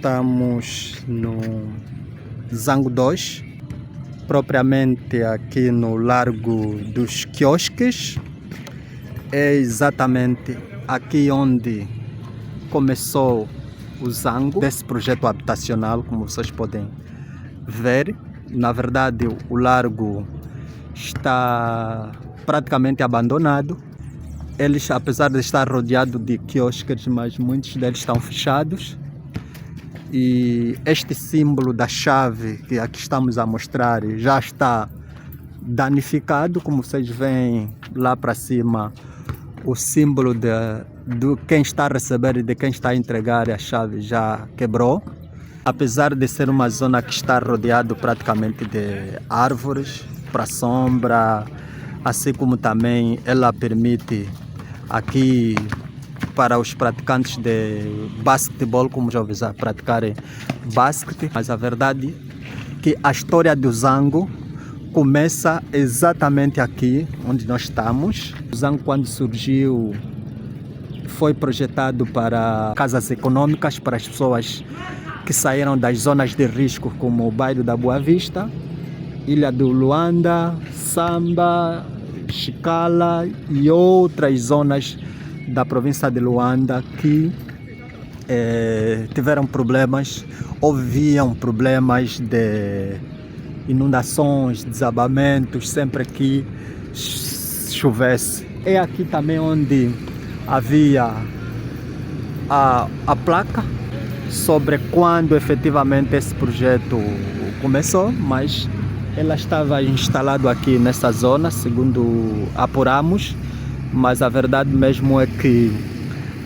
estamos no Zango 2, propriamente aqui no Largo dos Quiosques. É exatamente aqui onde começou o Zango desse projeto habitacional, como vocês podem ver. Na verdade, o largo está praticamente abandonado. Eles, apesar de estar rodeado de quiosques, mas muitos deles estão fechados. E este símbolo da chave que aqui estamos a mostrar já está danificado, como vocês veem lá para cima, o símbolo de quem está a receber e de quem está a entregar a chave já quebrou. Apesar de ser uma zona que está rodeado praticamente de árvores para sombra, assim como também ela permite aqui para os praticantes de basquetebol, como já ouvi praticarem basquete. Mas a verdade é que a história do Zango começa exatamente aqui onde nós estamos. O Zango, quando surgiu, foi projetado para casas econômicas, para as pessoas que saíram das zonas de risco, como o bairro da Boa Vista, Ilha do Luanda, Samba, Chicala e outras zonas da província de Luanda que tiveram problemas, haviam problemas de inundações, desabamentos, sempre que chovesse. É aqui também onde havia a placa sobre quando efetivamente esse projeto começou, mas ela estava instalada aqui nessa zona, segundo apuramos, mas a verdade mesmo é que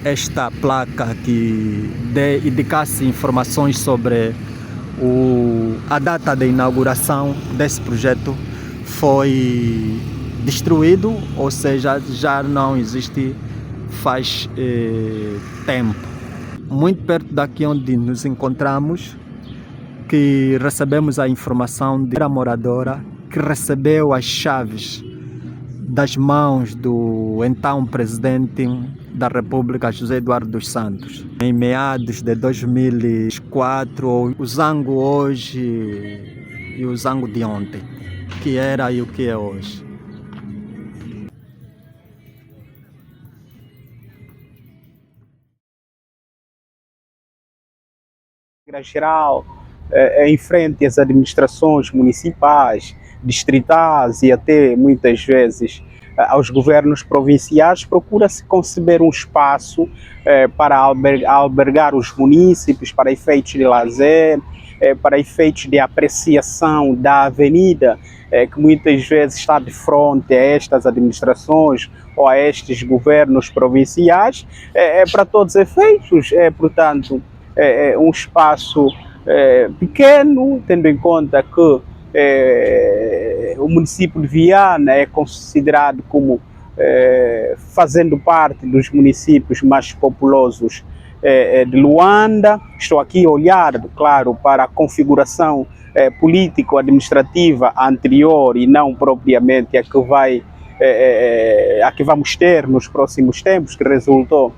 esta placa que indicasse informações sobre a data de inauguração desse projeto foi destruído, ou seja, já não existe faz tempo. Muito perto daqui onde nos encontramos, que recebemos a informação de uma moradora que recebeu as chaves das mãos do então presidente da República, José Eduardo dos Santos, em meados de 2004, o Zango hoje e o Zango de ontem, que era e o que é hoje. Geral, em frente às administrações municipais, distritais e até muitas vezes aos governos provinciais, procura-se conceber um espaço para albergar os munícipes para efeitos de lazer, para efeitos de apreciação da avenida, que muitas vezes está de frente a estas administrações ou a estes governos provinciais, para todos os efeitos, portanto, um espaço pequeno, tendo em conta que o município de Viana é considerado como fazendo parte dos municípios mais populosos de Luanda. Estou aqui a olhar, claro, para a configuração político-administrativa anterior e não propriamente a que vamos ter nos próximos tempos, que resultou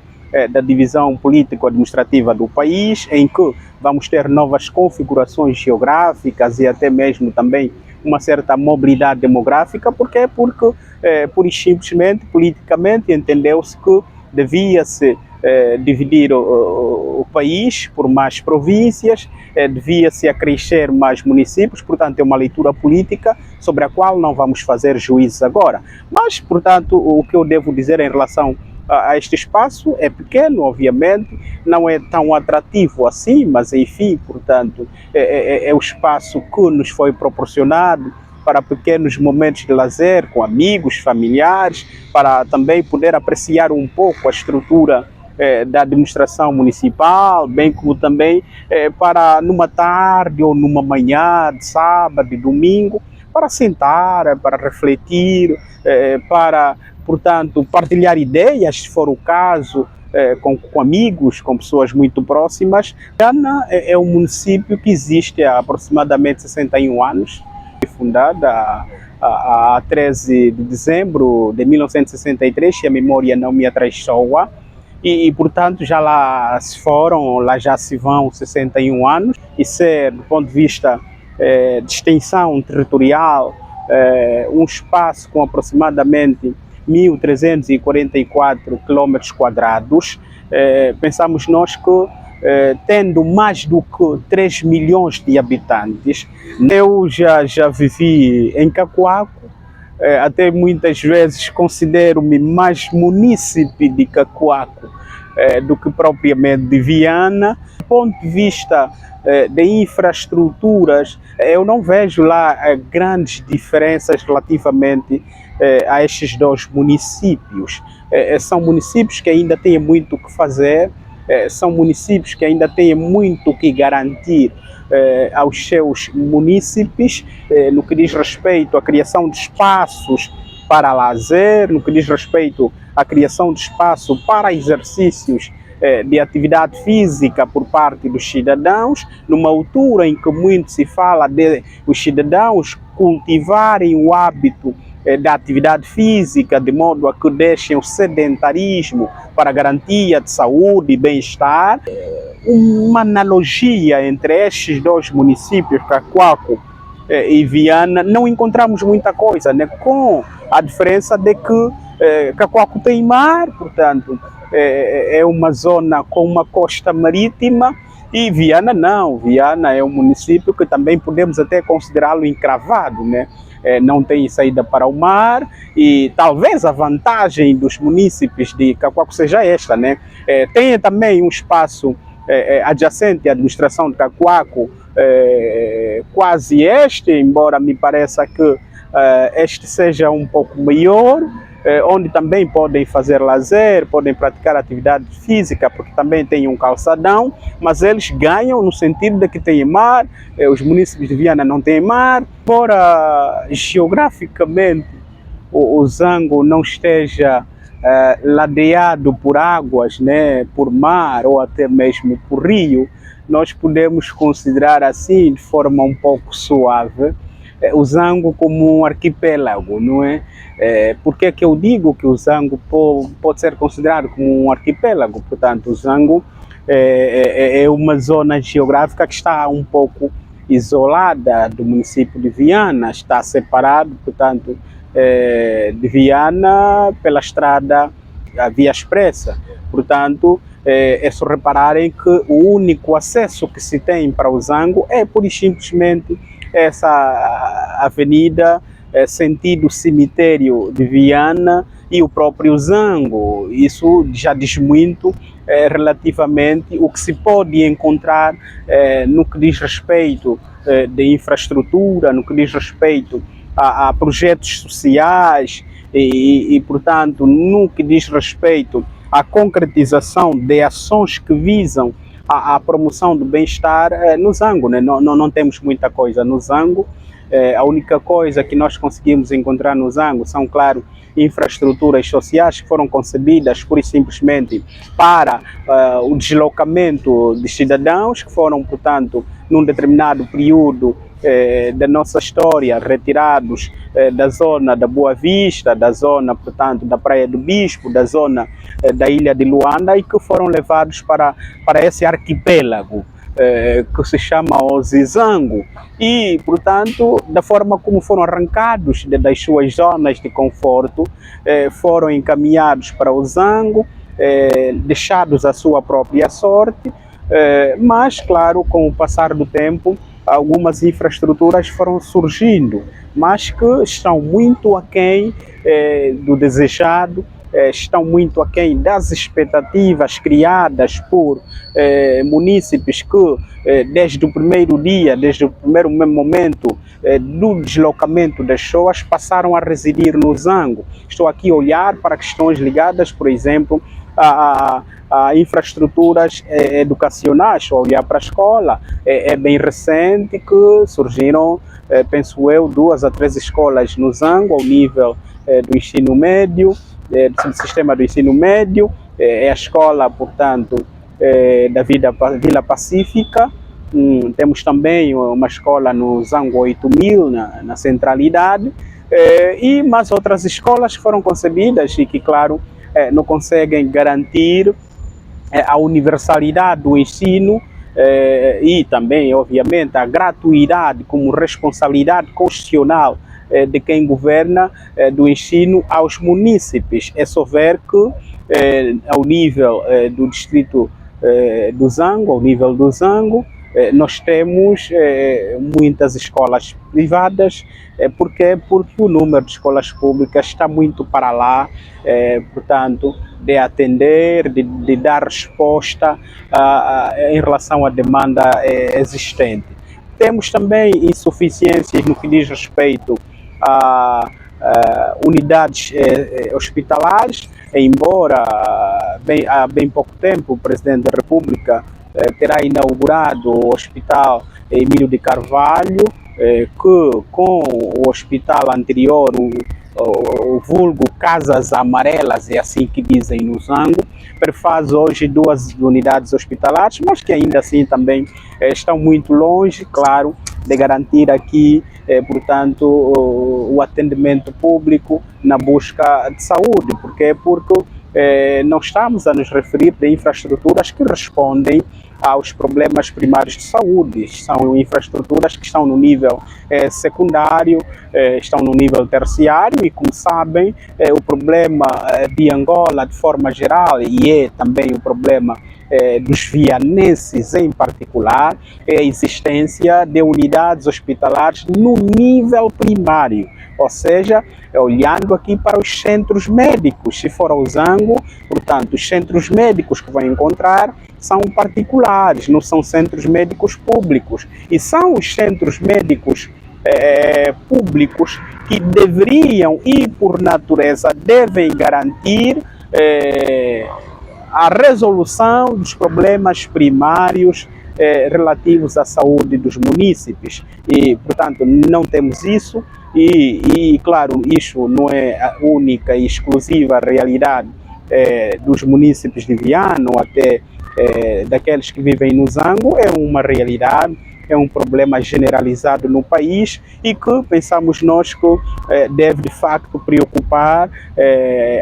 da divisão político-administrativa do país, em que vamos ter novas configurações geográficas e até mesmo também uma certa mobilidade demográfica. Porque pura e simplesmente, politicamente, entendeu-se que devia-se dividir o país por mais províncias, devia-se acrescer mais municípios. Portanto, é uma leitura política sobre a qual não vamos fazer juízos agora. Mas, portanto, o que eu devo dizer em relação a este espaço é pequeno, obviamente, não é tão atrativo assim, mas enfim, portanto, é o espaço que nos foi proporcionado para pequenos momentos de lazer com amigos, familiares, para também poder apreciar um pouco a estrutura da administração municipal, bem como também para numa tarde ou numa manhã de sábado e domingo, para sentar, para refletir, para, portanto, partilhar ideias, se for o caso, com amigos, com pessoas muito próximas. Viana é um município que existe há aproximadamente 61 anos, foi fundada a 13 de dezembro de 1963, se a memória não me atraiçoa, portanto, já lá se foram, lá já se vão 61 anos, e ser, do ponto de vista de extensão territorial, um espaço com aproximadamente 1.344 km², pensamos nós que, tendo mais do que 3 milhões de habitantes, eu já vivi em Cacoaco, até muitas vezes considero-me mais munícipe de Cacoaco do que propriamente de Viana. Do ponto de vista de infraestruturas, eu não vejo lá grandes diferenças relativamente a estes dois municípios. São municípios que ainda têm muito o que fazer, são municípios que ainda têm muito o que garantir aos seus munícipes, no que diz respeito à criação de espaços para lazer, no que diz respeito à criação de espaço para exercícios de atividade física por parte dos cidadãos, numa altura em que muito se fala de os cidadãos cultivarem o hábito da atividade física, de modo a que deixem o sedentarismo para garantia de saúde e bem-estar. Uma analogia entre estes dois municípios, Cacoaco e Viana, não encontramos muita coisa, né? Com a diferença de que Cacoaco tem mar, portanto, é uma zona com uma costa marítima, e Viana não. Viana é um município que também podemos até considerá-lo encravado, né? Não tem saída para o mar, e talvez a vantagem dos munícipes de Cacoaco seja esta, né? Tem também um espaço adjacente à administração de Cacoaco, quase este, embora me pareça que este seja um pouco maior, onde também podem fazer lazer, podem praticar atividade física, porque também tem um calçadão, mas eles ganham no sentido de que tem mar. Os municípios de Viana não têm mar, embora geograficamente o Zango não esteja ladeado por águas, né, por mar ou até mesmo por rio. Nós podemos considerar assim, de forma um pouco suave, o Zango como um arquipélago, não é? Por que que eu digo que o Zango pode ser considerado como um arquipélago? Portanto, o Zango é uma zona geográfica que está um pouco isolada do município de Viana, está separado, portanto, de Viana pela estrada, a Via Expressa. Portanto, é só repararem que o único acesso que se tem para o Zango é pura e simplesmente essa avenida sentido cemitério de Viana e o próprio Zango. Isso já diz muito relativamente o que se pode encontrar no que diz respeito de infraestrutura, no que diz respeito a projetos sociais e, portanto, no que diz respeito à concretização de ações que visam a promoção do bem-estar no Zango, né? Não temos muita coisa no Zango. A única coisa que nós conseguimos encontrar no Zango são, claro, infraestruturas sociais que foram concebidas pura e simplesmente para o deslocamento de cidadãos que foram, portanto, num determinado período da nossa história, retirados da zona da Boa Vista, da zona, portanto, da Praia do Bispo, da zona da Ilha de Luanda, e que foram levados para esse arquipélago que se chama Zango, e, portanto, da forma como foram arrancados das suas zonas de conforto, foram encaminhados para o Zango, deixados à sua própria sorte, mas, claro, com o passar do tempo, algumas infraestruturas foram surgindo, mas que estão muito aquém do desejado, estão muito aquém das expectativas criadas por munícipes que, desde o primeiro dia, desde o primeiro momento do deslocamento das pessoas, passaram a residir no Zango. Estou aqui a olhar para questões ligadas, por exemplo, a infraestruturas educacionais, a olhar para a escola. É bem recente que surgiram, penso eu, 2 a 3 escolas no Zango, ao nível do ensino médio, do sistema do ensino médio. É a escola, portanto, da Vila Pacífica. Temos também uma escola no Zango 8000, na centralidade, e mais outras escolas que foram concebidas e que, claro, não conseguem garantir a universalidade do ensino e também, obviamente, a gratuidade como responsabilidade constitucional de quem governa do ensino aos munícipes. É só ver que, ao nível do distrito do Zango, ao nível do Zango, nós temos muitas escolas privadas. Porque o número de escolas públicas está muito para lá, portanto, de atender, de dar resposta em relação à demanda existente. Temos também insuficiências no que diz respeito a unidades hospitalares, embora há bem pouco tempo o Presidente da República terá inaugurado o Hospital Emílio de Carvalho, que com o hospital anterior, o vulgo Casas Amarelas, é assim que dizem no Zango, prefaz hoje 2 unidades hospitalares, mas que ainda assim também estão muito longe, claro, de garantir aqui, portanto, o atendimento público na busca de saúde. Porque não estamos a nos referir de infraestruturas que respondem aos problemas primários de saúde. São infraestruturas que estão no nível secundário, estão no nível terciário, e como sabem, o problema de Angola de forma geral, e é também o problema dos vianenses em particular, é a existência de unidades hospitalares no nível primário, ou seja, olhando aqui para os centros médicos. Se for ao Zango, portanto, os centros médicos que vão encontrar são particulares, não são centros médicos públicos, e são os centros médicos públicos que deveriam e por natureza devem garantir a resolução dos problemas primários relativos à saúde dos munícipes. E, portanto, não temos isso, e claro, isso não é a única e exclusiva realidade dos munícipes de Viana, ou até daqueles que vivem no Zango. É uma realidade, é um problema generalizado no país, e que pensamos nós que deve de facto preocupar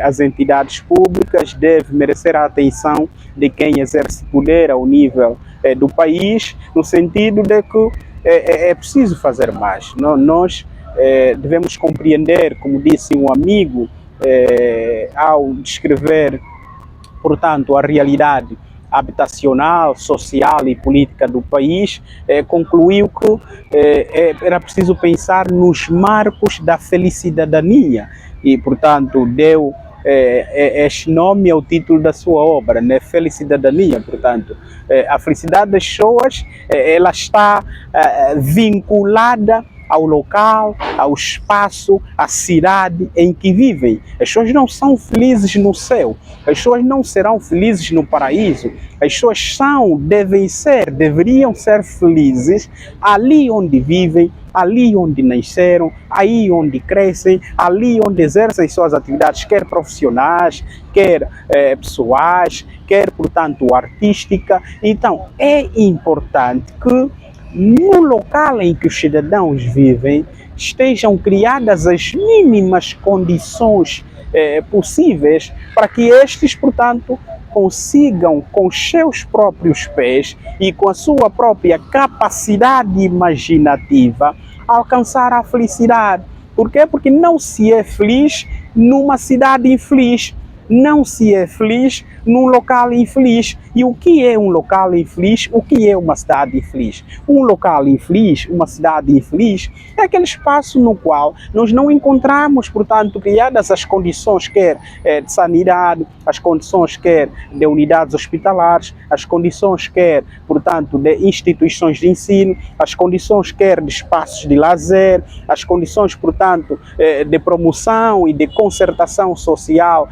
as entidades públicas, deve merecer a atenção de quem exerce poder ao nível do país, no sentido de que é preciso fazer mais. Nós devemos compreender, como disse um amigo ao descrever, portanto, a realidade habitacional, social e política do país, concluiu que era preciso pensar nos marcos da felicidadania, e, portanto, deu este nome ao título da sua obra, né? Felicidadania. Portanto, a felicidade das pessoas ela está vinculada ao local, ao espaço, à cidade em que vivem. As pessoas não são felizes no céu, as pessoas não serão felizes no paraíso. As pessoas deveriam ser felizes ali onde vivem, ali onde nasceram, aí onde crescem, ali onde exercem suas atividades, quer profissionais, quer pessoais, quer, portanto, artística. Então, é importante que no local em que os cidadãos vivem estejam criadas as mínimas condições possíveis para que estes, portanto, consigam com os seus próprios pés e com a sua própria capacidade imaginativa alcançar a felicidade. Por quê? Porque não se é feliz numa cidade infeliz, não se é feliz num local infeliz. E o que é um local infeliz? O que é uma cidade infeliz? Um local infeliz, uma cidade infeliz, é aquele espaço no qual nós não encontramos, portanto, criadas as condições, quer de sanidade, as condições, quer de unidades hospitalares, as condições, quer, portanto, de instituições de ensino, as condições, quer de espaços de lazer, as condições, portanto, de promoção e de concertação social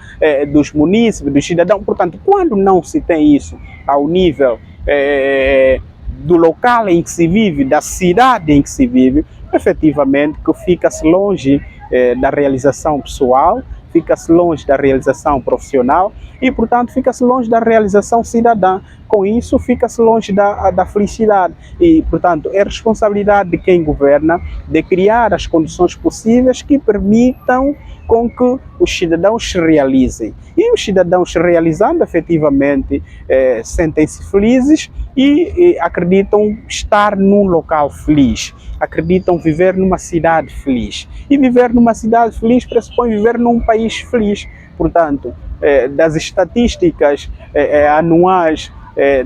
dos munícipes, dos cidadãos. Portanto, quando não se tem isso ao nível do local em que se vive, da cidade em que se vive, efetivamente que fica-se longe da realização pessoal, fica-se longe da realização profissional e, portanto, fica-se longe da realização cidadã. Com isso, fica-se longe da felicidade. E, portanto, é responsabilidade de quem governa de criar as condições possíveis que permitam com que os cidadãos se realizem. E os cidadãos se realizando, efetivamente, sentem-se felizes e acreditam estar num local feliz, acreditam viver numa cidade feliz. E viver numa cidade feliz pressupõe viver num país feliz. Portanto, das estatísticas anuais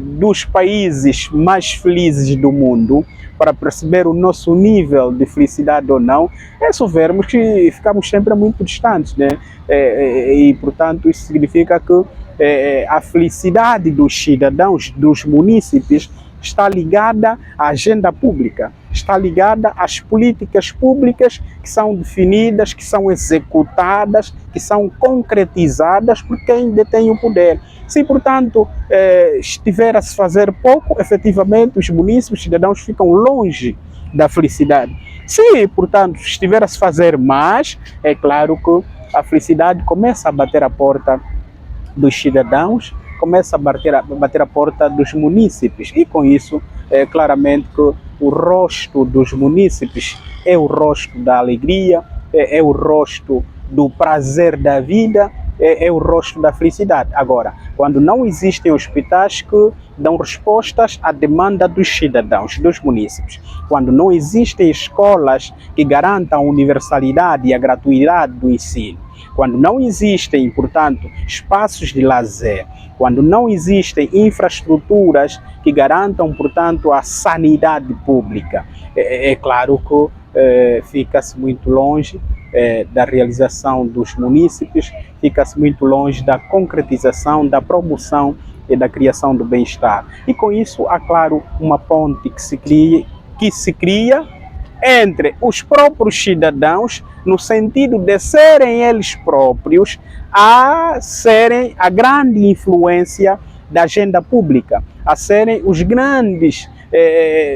dos países mais felizes do mundo, para perceber o nosso nível de felicidade ou não, é só vermos que ficamos sempre muito distantes, né? E, portanto, isso significa que a felicidade dos cidadãos, dos munícipes, está ligada à agenda pública, está ligada às políticas públicas que são definidas, que são executadas, que são concretizadas por quem detém o poder. Se, portanto, estiver a se fazer pouco, efetivamente, os munícipes, os cidadãos ficam longe da felicidade. Se, portanto, estiver a se fazer mais, é claro que a felicidade começa a bater a porta dos cidadãos, começa a bater a porta dos munícipes. E, com isso, claramente que o rosto dos munícipes é o rosto da alegria, é o rosto do prazer da vida, é o rosto da felicidade. Agora, quando não existem hospitais que dão respostas à demanda dos cidadãos, dos munícipes, quando não existem escolas que garantam a universalidade e a gratuidade do ensino, quando não existem, portanto, espaços de lazer, quando não existem infraestruturas que garantam, portanto, a sanidade pública, é claro que fica-se muito longe da realização dos munícipes, fica-se muito longe da concretização, da promoção e da criação do bem-estar. E com isso há, claro, uma ponte que se cria entre os próprios cidadãos, no sentido de serem eles próprios a serem a grande influência da agenda pública, a serem os grandes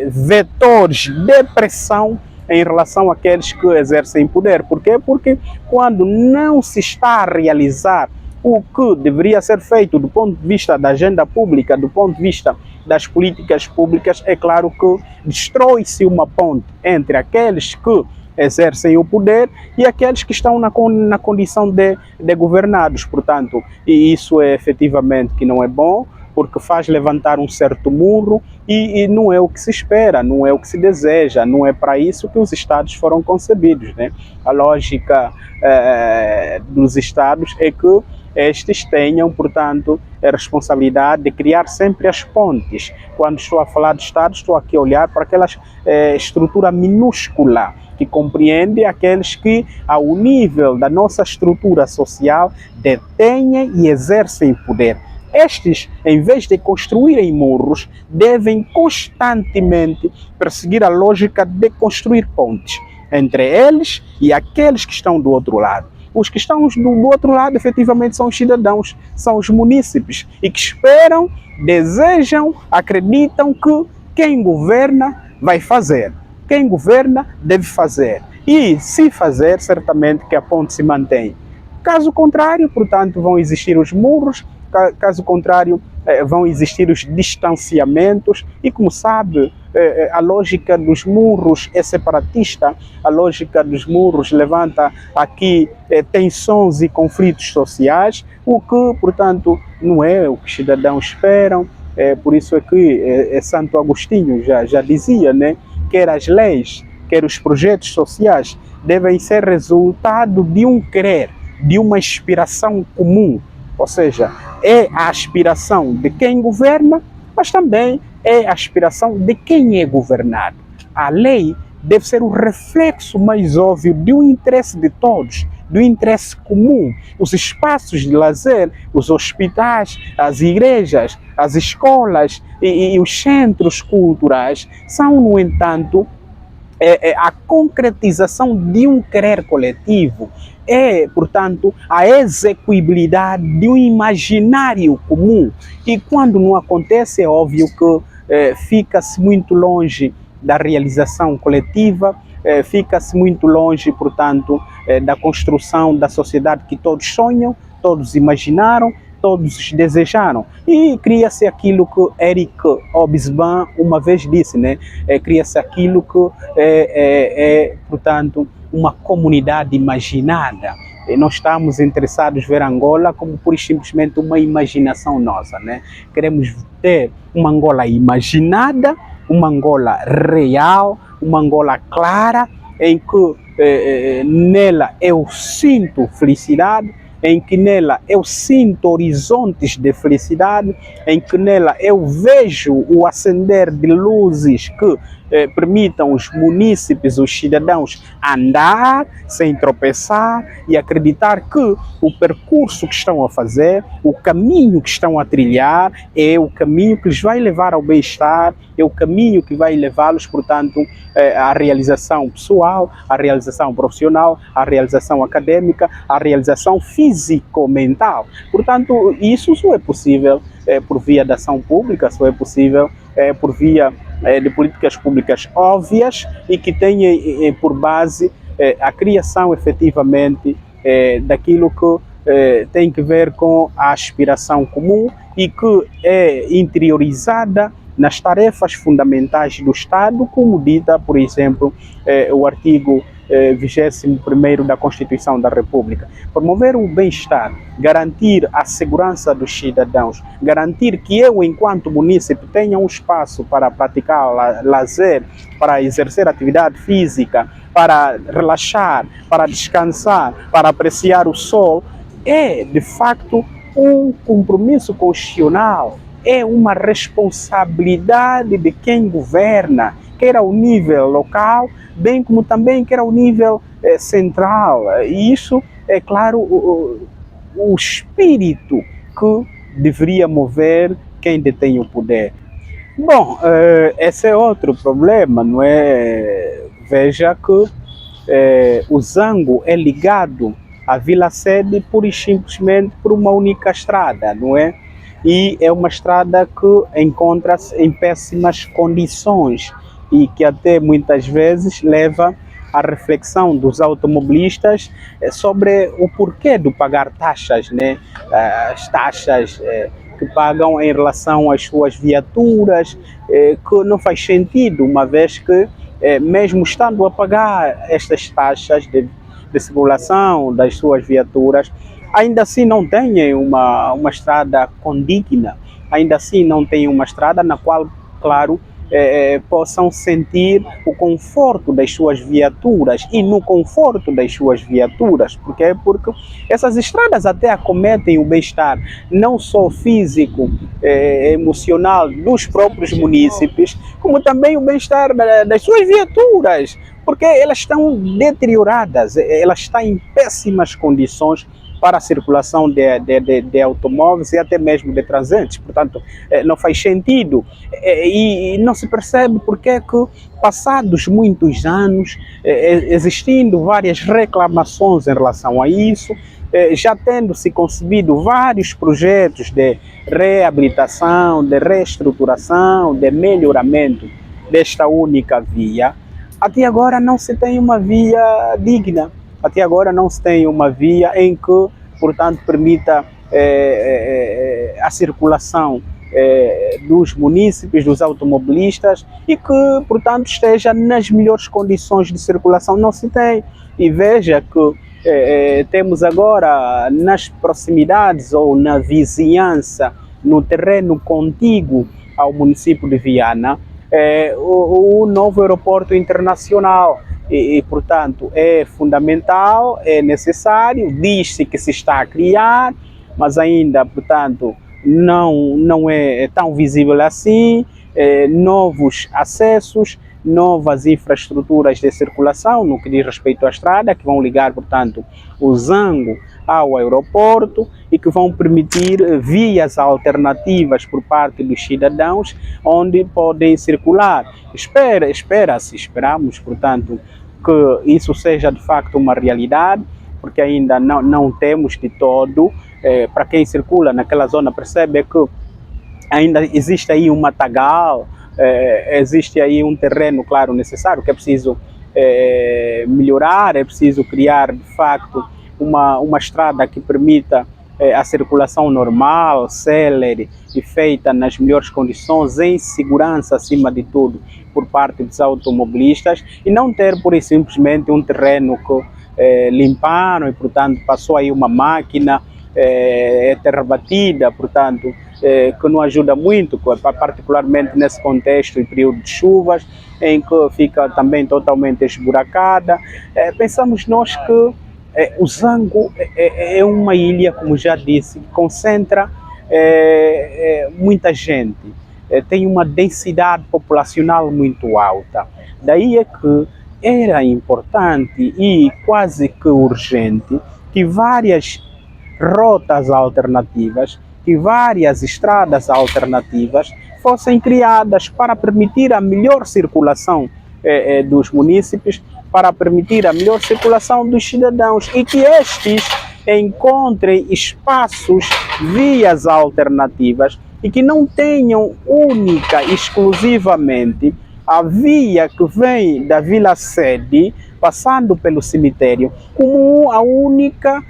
vetores de pressão em relação àqueles que exercem poder. Por quê? Porque quando não se está a realizar o que deveria ser feito do ponto de vista da agenda pública, do ponto de vista das políticas públicas, é claro que destrói-se uma ponte entre aqueles que exercem o poder e aqueles que estão na condição de governados. Portanto, e isso é efetivamente que não é bom, porque faz levantar um certo muro e não é o que se espera, não é o que se deseja, não é para isso que os Estados foram concebidos, né? A lógica dos Estados é que estes tenham, portanto, a responsabilidade de criar sempre as pontes. Quando estou a falar de Estado, estou aqui a olhar para aquela estrutura minúscula que compreende aqueles que, ao nível da nossa estrutura social, detêm e exercem poder. Estes, em vez de construírem muros, devem constantemente perseguir a lógica de construir pontes entre eles e aqueles que estão do outro lado. Os que estão do outro lado, efetivamente, são os cidadãos, são os munícipes, e que esperam, desejam, acreditam que quem governa vai fazer. Quem governa deve fazer. E, se fazer, certamente que a ponte se mantém. Caso contrário, portanto, vão existir os muros, caso contrário, vão existir os distanciamentos e, como sabe, a lógica dos muros é separatista, a lógica dos muros levanta aqui tensões e conflitos sociais, o que, portanto, não é o que os cidadãos esperam. Por isso é que Santo Agostinho já dizia, né, quer as leis, quer os projetos sociais devem ser resultado de um querer, de uma inspiração comum. Ou seja, é a aspiração de quem governa, mas também é a aspiração de quem é governado. A lei deve ser o reflexo mais óbvio de um interesse de todos, do interesse comum. Os espaços de lazer, os hospitais, as igrejas, as escolas e os centros culturais são, no entanto, a concretização de um querer coletivo. É, portanto, a execuibilidade de um imaginário comum. E quando não acontece, é óbvio que fica-se muito longe da realização coletiva, fica-se muito longe, portanto, da construção da sociedade que todos sonham, todos imaginaram, todos desejaram. E cria-se aquilo que Eric Hobsbawm uma vez disse, né? Cria-se aquilo que portanto, uma comunidade imaginada. E nós estamos interessados em ver Angola como pura e simplesmente uma imaginação nossa, né? Queremos ter uma Angola imaginada, uma Angola real, uma Angola clara, em que nela eu sinto felicidade, em que nela eu sinto horizontes de felicidade, em que nela eu vejo o acender de luzes que permitam os munícipes, os cidadãos andar sem tropeçar e acreditar que o percurso que estão a fazer, o caminho que estão a trilhar é o caminho que lhes vai levar ao bem-estar, é o caminho que vai levá-los, portanto, à realização pessoal, à realização profissional, à realização acadêmica, à realização físico-mental. Portanto, isso só é possível por via da ação pública, só é possível por via de políticas públicas óbvias e que tenham por base a criação efetivamente daquilo que tem que ver com a aspiração comum e que é interiorizada nas tarefas fundamentais do Estado, como dita, por exemplo, o artigo 21º da Constituição da República. Promover o bem-estar, garantir a segurança dos cidadãos, garantir que eu, enquanto munícipe, tenha um espaço para praticar lazer, para exercer atividade física, para relaxar, para descansar, para apreciar o sol, é, de facto, um compromisso constitucional, é uma responsabilidade de quem governa, quer ao nível local, bem como também quer ao nível central. E isso é, claro, o espírito que deveria mover quem detém o poder. Bom, esse é outro problema, não é? Veja que o Zango é ligado à Vila Sede pura e simplesmente por uma única estrada, não é? E é uma estrada que encontra-se em péssimas condições e que até muitas vezes leva à reflexão dos automobilistas sobre o porquê de pagar taxas, né? As taxas que pagam em relação às suas viaturas, que não faz sentido, uma vez que mesmo estando a pagar estas taxas de circulação das suas viaturas, ainda assim não têm uma estrada condigna, ainda assim não têm uma estrada na qual, claro, possam sentir o conforto das suas viaturas e no conforto das suas viaturas. Porque essas estradas até acometem o bem-estar não só físico, emocional dos próprios munícipes, como também o bem-estar das suas viaturas, porque elas estão deterioradas, elas estão em péssimas condições para a circulação de automóveis e até mesmo de transeuntes. Portanto, não faz sentido e não se percebe porque que, passados muitos anos, existindo várias reclamações em relação a isso, já tendo se concebido vários projetos de reabilitação, de reestruturação, de melhoramento desta única via, até agora não se tem uma via digna. Até agora não se tem uma via em que, portanto, permita a circulação dos munícipes, dos automobilistas e que, portanto, esteja nas melhores condições de circulação. Não se tem. E veja que temos agora nas proximidades ou na vizinhança, no terreno contíguo ao município de Viana, o novo aeroporto internacional. E, portanto, é fundamental, é necessário, diz-se que se está a criar, mas ainda, portanto, não é tão visível assim. Novos acessos, novas infraestruturas de circulação no que diz respeito à estrada, que vão ligar, portanto, o Zango ao aeroporto e que vão permitir vias alternativas por parte dos cidadãos onde podem circular. Esperamos, portanto, que isso seja de facto uma realidade, porque ainda não temos de todo. Para quem circula naquela zona percebe que ainda existe aí um matagal, existe aí um terreno, claro, necessário, que é preciso melhorar, é preciso criar, de facto, uma estrada que permita a circulação normal, célere e feita nas melhores condições, em segurança acima de tudo, por parte dos automobilistas, e não ter pura e simplesmente um terreno que limparam e, portanto, passou aí uma máquina, terra batida, portanto, que não ajuda muito, particularmente nesse contexto e período de chuvas, em que fica também totalmente esburacada. Pensamos nós que o Zango é uma ilha, como já disse, que concentra muita gente, tem uma densidade populacional muito alta. Daí é que era importante e quase que urgente que várias rotas alternativas, que várias estradas alternativas fossem criadas para permitir a melhor circulação dos munícipes, para permitir a melhor circulação dos cidadãos e que estes encontrem espaços, vias alternativas e que não tenham única e exclusivamente a via que vem da Vila Sede, passando pelo cemitério, como a única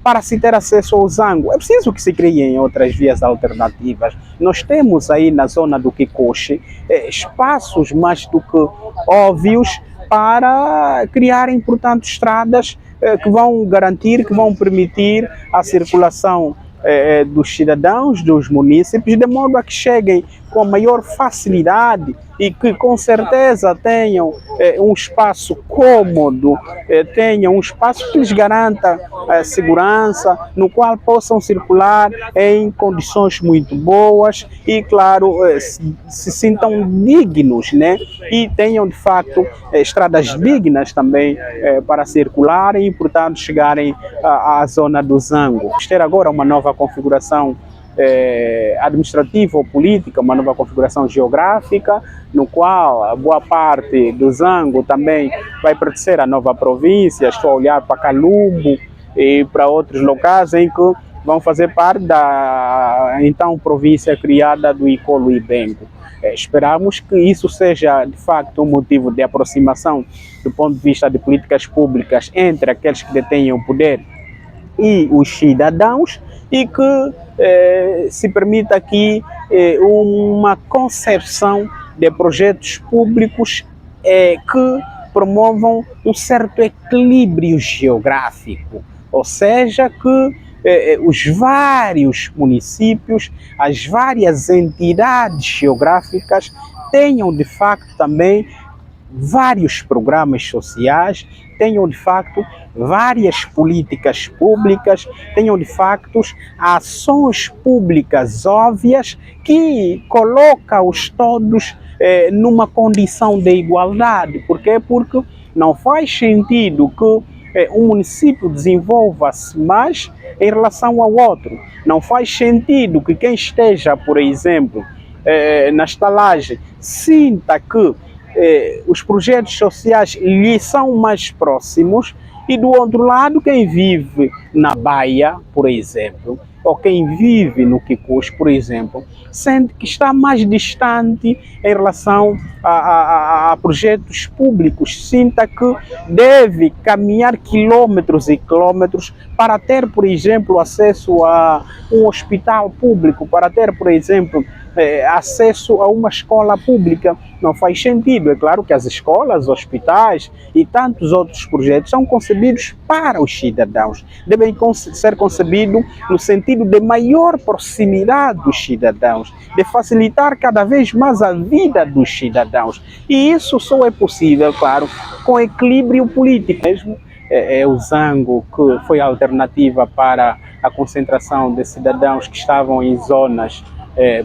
para se ter acesso ao Zango. É preciso que se criem outras vias alternativas. Nós temos aí na zona do Kikoshi espaços mais do que óbvios para criarem, portanto, estradas que vão garantir, que vão permitir a circulação dos cidadãos, dos munícipes, de modo a que cheguem com a maior facilidade e que com certeza tenham um espaço cômodo, tenham um espaço que lhes garanta segurança, no qual possam circular em condições muito boas e, claro, se sintam dignos, né? E tenham, de facto, estradas dignas também para circularem e, portanto, chegarem à zona do Zango. Vamos ter agora uma nova configuração administrativa ou política, uma nova configuração geográfica, no qual a boa parte do Zango também vai pertencer à nova província. Estou a olhar para Calumbo e para outros locais em que vão fazer parte da então província criada do Icolo Ibengo. Esperamos que isso seja de facto um motivo de aproximação do ponto de vista de políticas públicas entre aqueles que detêm o poder e os cidadãos, e que se permita aqui uma concepção de projetos públicos que promovam um certo equilíbrio geográfico, ou seja, que os vários municípios, as várias entidades geográficas tenham de facto também vários programas sociais, tenham de facto várias políticas públicas, tenham de facto ações públicas óbvias que colocam-os todos numa condição de igualdade. Por quê? Porque não faz sentido que um município desenvolva-se mais em relação ao outro. Não faz sentido que quem esteja, por exemplo, na estalagem, sinta que os projetos sociais lhe são mais próximos e, do outro lado, quem vive na Baía, por exemplo, ou quem vive no Quicus, por exemplo, sente que está mais distante em relação a projetos públicos, sinta que deve caminhar quilômetros e quilômetros para ter, por exemplo, acesso a um hospital público, para ter, por exemplo, acesso a uma escola pública. Não faz sentido. É claro que as escolas, hospitais e tantos outros projetos são concebidos para os cidadãos. Devem ser concebidos no sentido de maior proximidade dos cidadãos, de facilitar cada vez mais a vida dos cidadãos. E isso só é possível, claro, com equilíbrio político. Mesmo o Zango, que foi a alternativa para a concentração de cidadãos que estavam em zonas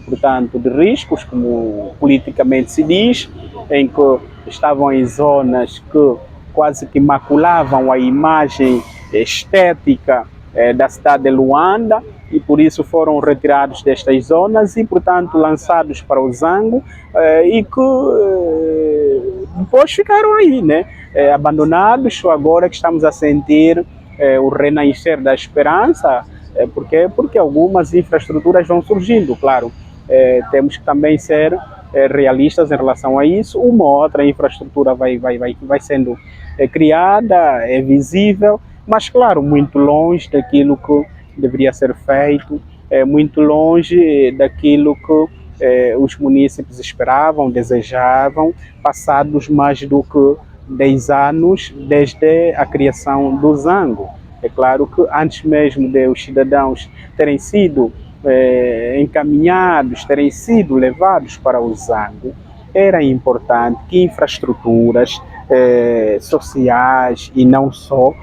portanto, de riscos, como politicamente se diz, em que estavam em zonas que quase que maculavam a imagem estética da cidade de Luanda, e por isso foram retirados destas zonas e, portanto, lançados para o Zango, e que depois ficaram aí, né? Abandonados. Agora que estamos a sentir o renascer da esperança. Porque algumas infraestruturas vão surgindo, claro. Temos que também ser realistas em relação a isso. Uma ou outra infraestrutura vai sendo criada, é visível, mas claro, muito longe daquilo que deveria ser feito, muito longe daquilo que os munícipes esperavam, desejavam, passados mais do que 10 anos desde a criação do Zango. É claro que antes mesmo de os cidadãos terem sido encaminhados, terem sido levados para o Zango, era importante que infraestruturas sociais e não só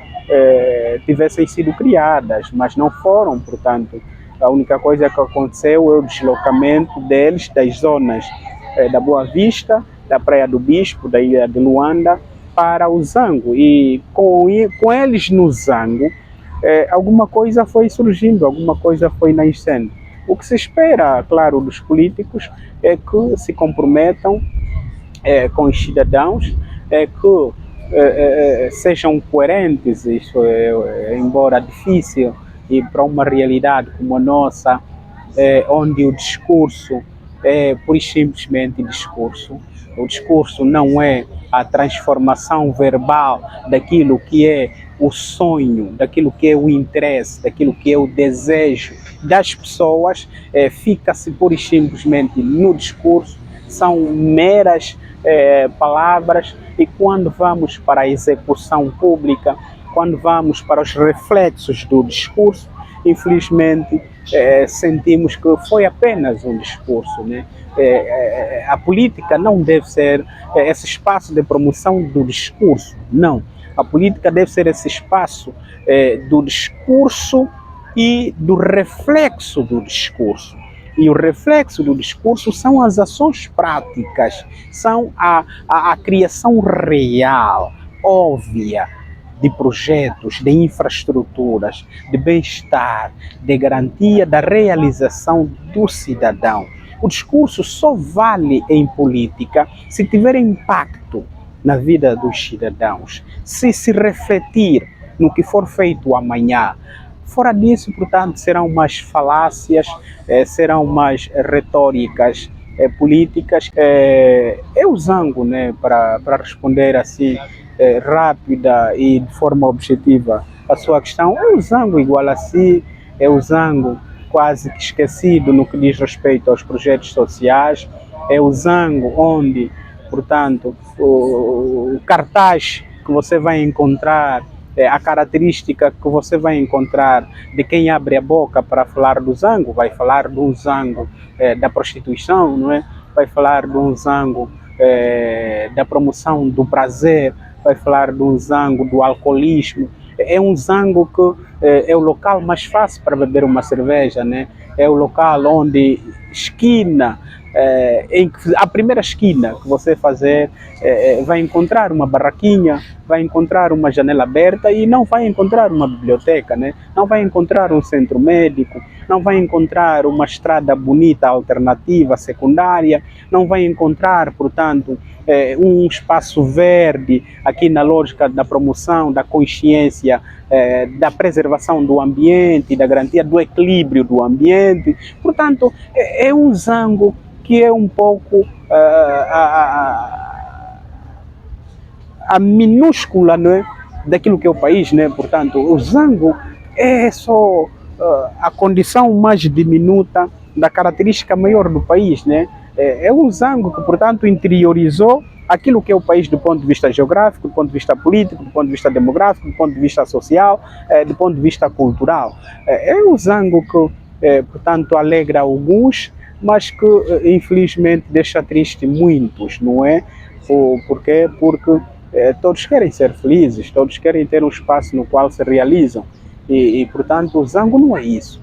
tivessem sido criadas, mas não foram. Portanto, a única coisa que aconteceu é o deslocamento deles das zonas da Boa Vista, da Praia do Bispo, da Ilha de Luanda, para o Zango. E com eles no Zango, alguma coisa foi surgindo, alguma coisa foi nascendo. O que se espera, claro, dos políticos é que se comprometam com os cidadãos, que sejam coerentes. Isso embora difícil, e para uma realidade como a nossa, onde o discurso é pura e simplesmente discurso. O discurso não é a transformação verbal daquilo que é o sonho, daquilo que é o interesse, daquilo que é o desejo das pessoas, fica-se pura e simplesmente no discurso, são meras palavras, e quando vamos para a execução pública, quando vamos para os reflexos do discurso, infelizmente sentimos que foi apenas um discurso, né? A política não deve ser esse espaço de promoção do discurso, não. A política deve ser esse espaço do discurso e do reflexo do discurso. E o reflexo do discurso são as ações práticas, são a criação real, óbvia, de projetos, de infraestruturas, de bem-estar, de garantia da realização do cidadão. O discurso só vale em política se tiver impacto na vida dos cidadãos, se refletir no que for feito amanhã. Fora disso, portanto, serão mais falácias, serão mais retóricas políticas. Eu zango, né, para responder assim rápida e de forma objetiva a sua questão, é o Zango igual a si, é o Zango quase que esquecido no que diz respeito aos projetos sociais, é o Zango onde, portanto, o cartaz que você vai encontrar, a característica que você vai encontrar de quem abre a boca para falar do Zango, vai falar de um Zango da prostituição, não é? Vai falar de um Zango da promoção do prazer, vai falar de um Zango do alcoolismo. É um Zango que é o local mais fácil para beber uma cerveja, né? É o local onde esquina, a primeira esquina que você fazer, vai encontrar uma barraquinha, vai encontrar uma janela aberta e não vai encontrar uma biblioteca, né? Não vai encontrar um centro médico, não vai encontrar uma estrada bonita, alternativa, secundária, não vai encontrar, portanto, um espaço verde aqui na lógica da promoção, da consciência, da preservação do ambiente, da garantia do equilíbrio do ambiente. Portanto, é um Zango que é um pouco a minúscula, né, daquilo que é o país, né? Portanto, o Zango é só a condição mais diminuta da característica maior do país, né? É um Zango que, portanto, interiorizou aquilo que é o país do ponto de vista geográfico, do ponto de vista político, do ponto de vista demográfico, do ponto de vista social, do ponto de vista cultural. É um Zango que, portanto, alegra alguns, mas que, infelizmente, deixa triste muitos, não é? Por quê? Porque todos querem ser felizes, todos querem ter um espaço no qual se realizam. E portanto, o Zango não é isso.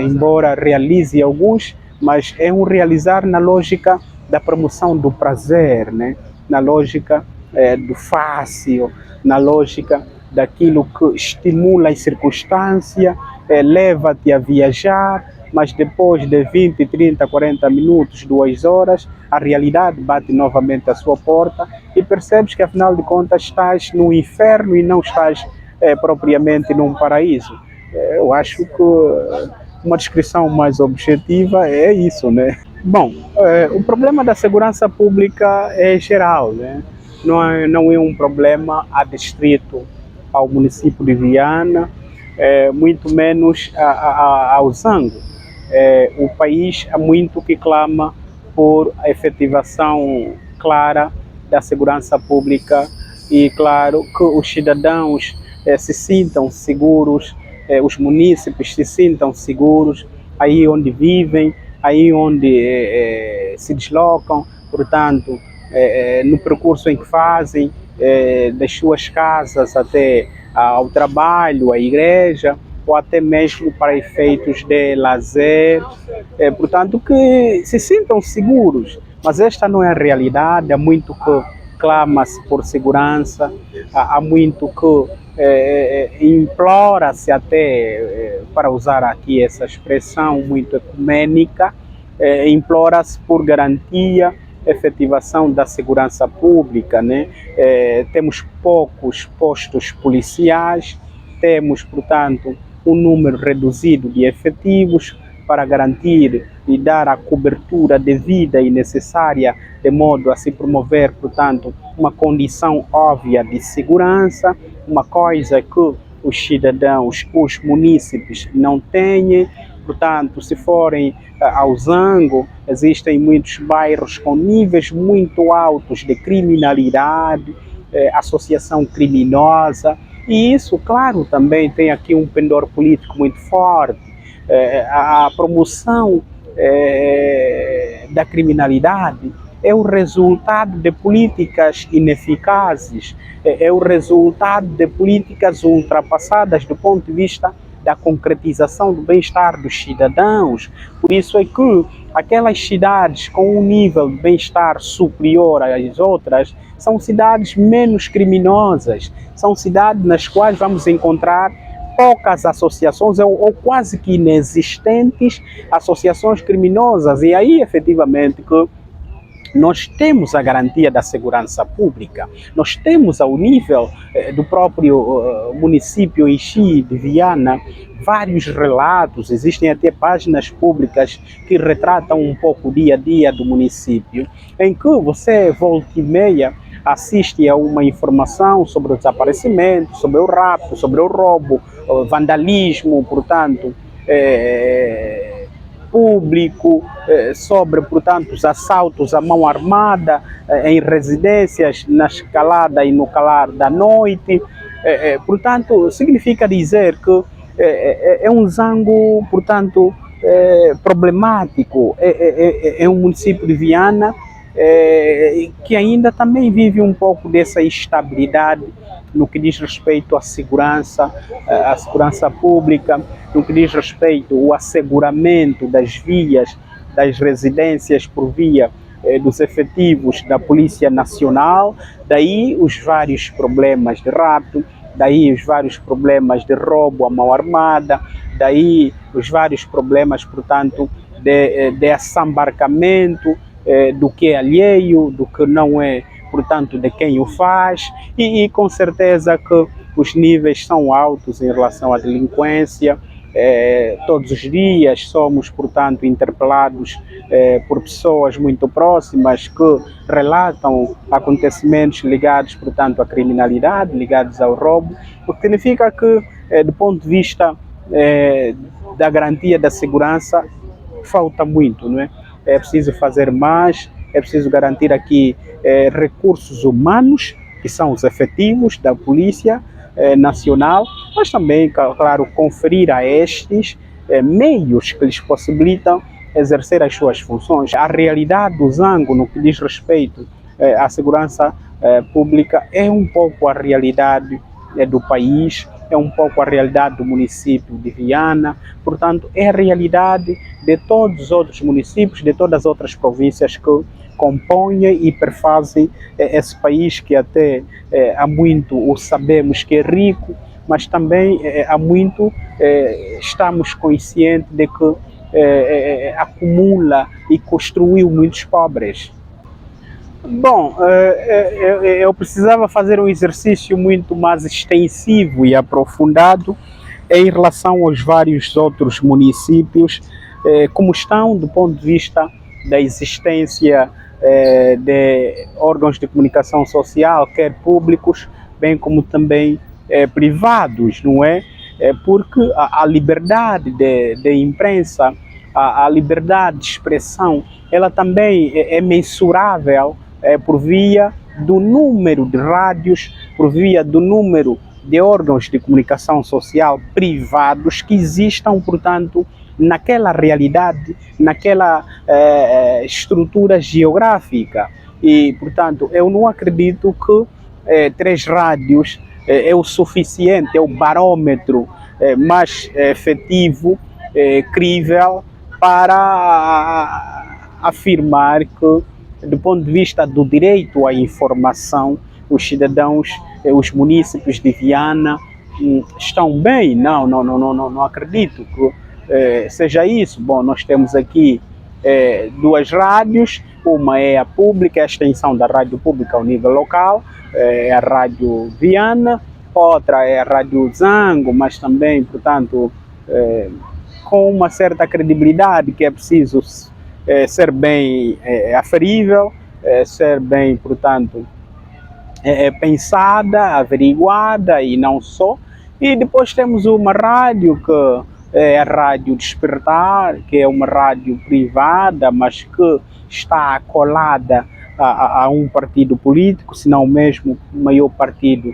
Embora realize alguns, mas é um realizar na lógica da promoção do prazer, né? Na lógica do fácil, na lógica daquilo que estimula a circunstância, leva-te a viajar, mas depois de 20, 30, 40 minutos, 2 horas, a realidade bate novamente à sua porta e percebes que, afinal de contas, estás no inferno e não estás propriamente num paraíso. Eu acho que uma descrição mais objetiva é isso, né? Bom, o problema da segurança pública é geral, né? Não é um problema adstrito ao município de Viana, muito menos ao Zango. O país há muito que clama por a efetivação clara da segurança pública e, claro, que os cidadãos se sintam seguros, os munícipes se sintam seguros aí onde vivem, aí onde se deslocam, portanto, no percurso em que fazem, das suas casas até ao trabalho, à igreja, ou até mesmo para efeitos de lazer, portanto, que se sintam seguros. Mas esta não é a realidade, há muito que clama-se por segurança, há muito que implora-se até, para usar aqui essa expressão muito ecumênica, implora-se por garantia, efetivação da segurança pública, né? Temos poucos postos policiais, temos, portanto, um número reduzido de efetivos para garantir e dar a cobertura devida e necessária, de modo a se promover, portanto, uma condição óbvia de segurança, uma coisa que os cidadãos, os munícipes não têm. Portanto, se forem ao Zango, existem muitos bairros com níveis muito altos de criminalidade, associação criminosa, e isso, claro, também tem aqui um pendor político muito forte. A promoção da criminalidade é o resultado de políticas ineficazes, é o resultado de políticas ultrapassadas do ponto de vista da concretização do bem-estar dos cidadãos. Por isso é que aquelas cidades com um nível de bem-estar superior às outras são cidades menos criminosas, são cidades nas quais vamos encontrar poucas associações ou quase que inexistentes associações criminosas. E aí, efetivamente, que nós temos a garantia da segurança pública, nós temos ao nível do próprio município Ixi de Viana vários relatos, existem até páginas públicas que retratam um pouco o dia a dia do município, em que você volta e meia assiste a uma informação sobre o desaparecimento, sobre o rapto, sobre o roubo, o vandalismo, portanto, público, sobre, portanto, os assaltos à mão armada em residências na escalada e no calar da noite. Portanto, significa dizer que é um Zango, portanto, problemático, é um município de Viana que ainda também vive um pouco dessa instabilidade no que diz respeito à segurança pública, no que diz respeito ao asseguramento das vias, das residências por via dos efetivos da Polícia Nacional, daí os vários problemas de rapto, daí os vários problemas de roubo à mão armada, daí os vários problemas, portanto, de assambarcamento do que é alheio, do que não é, portanto, de quem o faz, e com certeza que os níveis são altos em relação à delinquência. Todos os dias somos, portanto, interpelados por pessoas muito próximas que relatam acontecimentos ligados, portanto, à criminalidade, ligados ao roubo, o que significa que, do ponto de vista da garantia da segurança, falta muito, não é? É preciso fazer mais, é preciso garantir aqui recursos humanos, que são os efetivos da Polícia Nacional, mas também, claro, conferir a estes meios que lhes possibilitam exercer as suas funções. A realidade do Zango, no que diz respeito à segurança pública, é um pouco a realidade do país, é um pouco a realidade do município de Viana, portanto, é a realidade de todos os outros municípios, de todas as outras províncias que compõem e perfazem esse país que até há muito o sabemos que é rico, mas também há muito estamos conscientes de que acumula e construiu muitos pobres. Bom, eu precisava fazer um exercício muito mais extensivo e aprofundado em relação aos vários outros municípios, como estão do ponto de vista da existência de órgãos de comunicação social, quer públicos, bem como também privados, não é? Porque a liberdade de imprensa, a liberdade de expressão, ela também é mensurável por via do número de rádios, por via do número de órgãos de comunicação social privados que existam, portanto, naquela realidade, naquela estrutura geográfica. E, portanto, eu não acredito que 3 rádios é o suficiente, é o barômetro mais efetivo, crível, para afirmar que, do ponto de vista do direito à informação, os cidadãos, os munícipes de Viana estão bem. Não acredito que seja isso. Bom, nós temos aqui 2 rádios, uma é a pública, a extensão da rádio pública ao nível local, é a Rádio Viana, outra é a Rádio Zango, mas também, portanto, com uma certa credibilidade que é preciso ser bem aferível, ser bem, portanto, pensada, averiguada e não só. E depois temos uma rádio que é a Rádio Despertar, que é uma rádio privada, mas que está colada a um partido político, se não mesmo o maior partido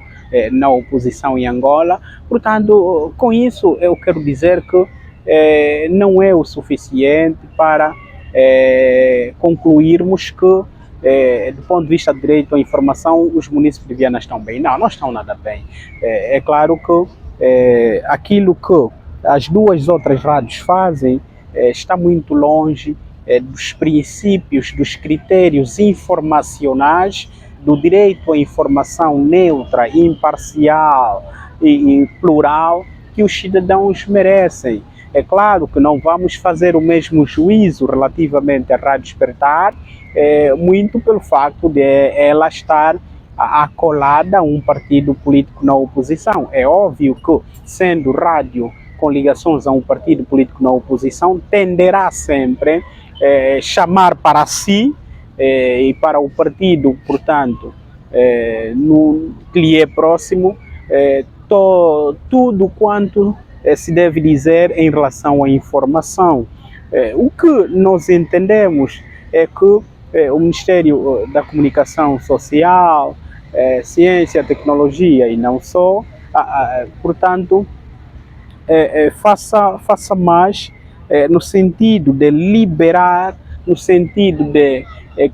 na oposição em Angola. Portanto, com isso eu quero dizer que não é o suficiente para concluirmos que, do ponto de vista do direito à informação, os munícipes de Viana estão bem. Não estão nada bem. É claro que aquilo que as 2 outras rádios fazem está muito longe dos princípios, dos critérios informacionais, do direito à informação neutra, imparcial e plural que os cidadãos merecem. É claro que não vamos fazer o mesmo juízo relativamente à Rádio Despertar, muito pelo facto de ela estar acolada a um partido político na oposição. É óbvio que, sendo rádio com ligações a um partido político na oposição, tenderá sempre chamar para si e para o partido, portanto, que lhe é próximo, tudo quanto se deve dizer em relação à informação. O que nós entendemos é que o Ministério da Comunicação Social, Ciência, Tecnologia e não só, portanto, faça mais no sentido de liberar, no sentido de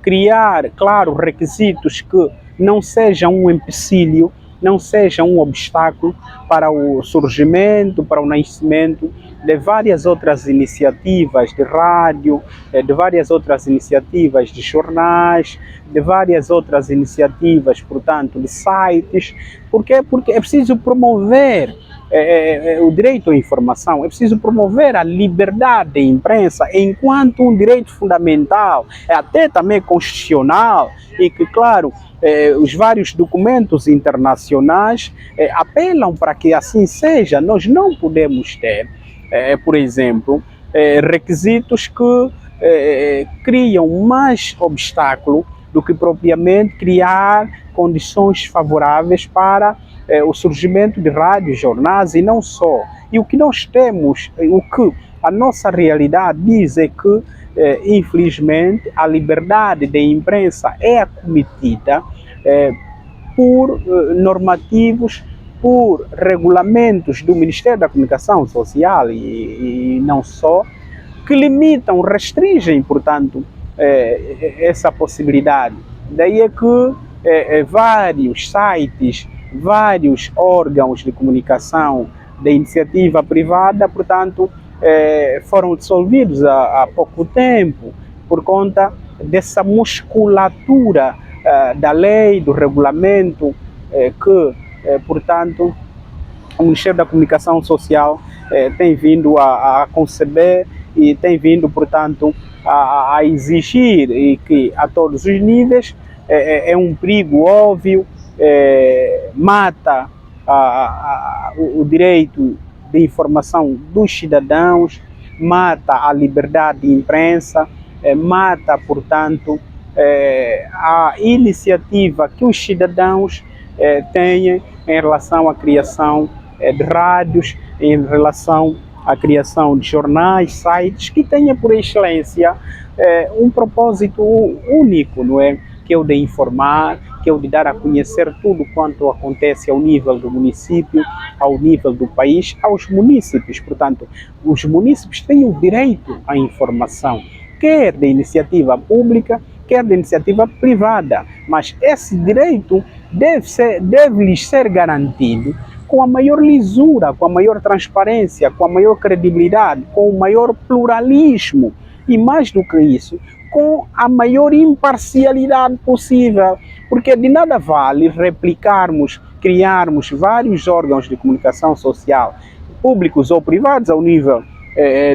criar, claro, requisitos que não sejam um empecilho, não seja um obstáculo para o surgimento, para o nascimento de várias outras iniciativas de rádio, de várias outras iniciativas de jornais, de várias outras iniciativas, portanto, de sites. Por quê? Porque é preciso promover o direito à informação, é preciso promover a liberdade de imprensa enquanto um direito fundamental, até também constitucional, e que, claro, os vários documentos internacionais apelam para que assim seja. Nós não podemos ter, por exemplo, requisitos que criam mais obstáculo do que propriamente criar condições favoráveis para o surgimento de rádios, jornais e não só. E o que nós temos, o que a nossa realidade diz é que, infelizmente, a liberdade de imprensa é acometida por normativos, por regulamentos do Ministério da Comunicação Social e não só, que limitam, restringem, portanto, essa possibilidade. Daí é que vários sites, vários órgãos de comunicação de iniciativa privada, portanto, foram dissolvidos há pouco tempo, por conta dessa musculatura da lei, do regulamento, que, portanto, o Ministério da Comunicação Social tem vindo a conceber e tem vindo, portanto, a exigir, e que a todos os níveis é um perigo óbvio, mata o direito de informação dos cidadãos, mata a liberdade de imprensa, mata, portanto, a iniciativa que os cidadãos têm em relação à criação de rádios, em relação à criação de jornais, sites, que tenha por excelência um propósito único, não é? Que é o de informar, que é o de dar a conhecer tudo quanto acontece ao nível do município, ao nível do país, aos munícipes. Portanto, os munícipes têm o direito à informação, quer da iniciativa pública, quer da iniciativa privada, mas esse direito deve lhes ser garantido com a maior lisura, com a maior transparência, com a maior credibilidade, com o maior pluralismo e, mais do que isso, com a maior imparcialidade possível, porque de nada vale replicarmos, criarmos vários órgãos de comunicação social, públicos ou privados ao nível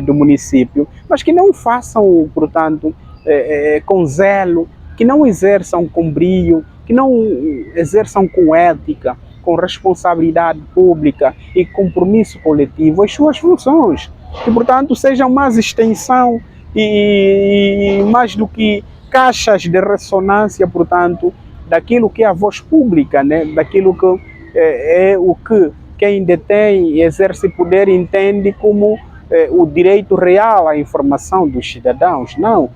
do município, mas que não façam, portanto, com zelo, que não exerçam com brio, que não exerçam com ética, com responsabilidade pública e compromisso coletivo as suas funções, que, portanto, sejam mais extensão e mais do que caixas de ressonância, portanto, daquilo que é a voz pública, né? Daquilo que é o que quem detém e exerce poder entende como o direito real à informação dos cidadãos. Não.